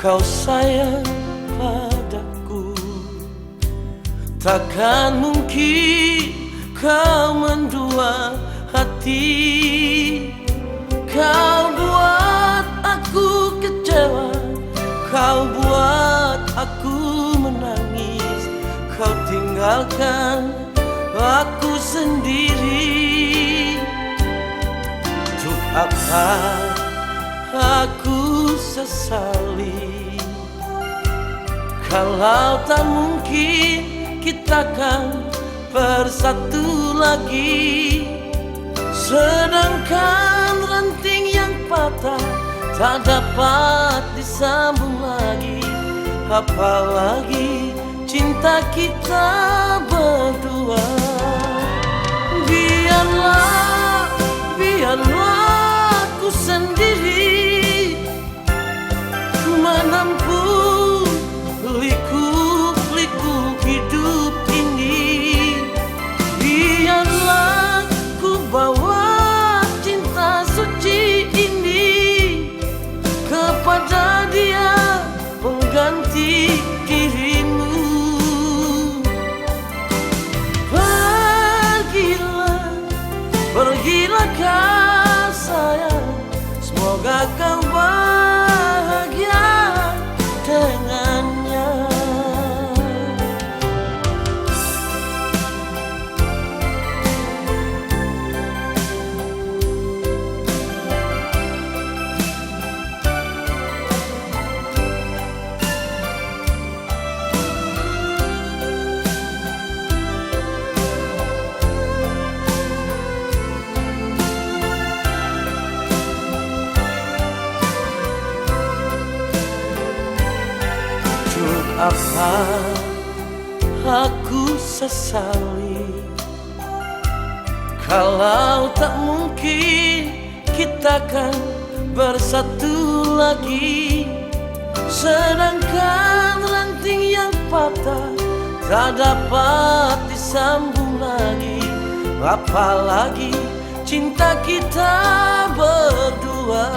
kau sayang padaku, takkan mungkin kau mendua hati. Kau buat aku kecewa, kau buat aku menangis, kau tinggalkan aku sendiri. Untuk apa aku sesali, kalau tak mungkin kita kan bersatu lagi. Sedangkan ranting yang patah tak dapat disambung lagi, apalagi cinta kita berdua. Biarlah, biarlah aku sendiri menempuh liku-liku hidup ini. Biarlah ku bawa cinta suci ini kepada dia pengganti dirimu. Pergilah, pergilah kau sayang, semoga kau bahagia dengannya. Apa aku sesali, kalau tak mungkin kita kan bersatu lagi. Sedangkan ranting yang patah tak dapat disambung lagi, apalagi cinta kita berdua.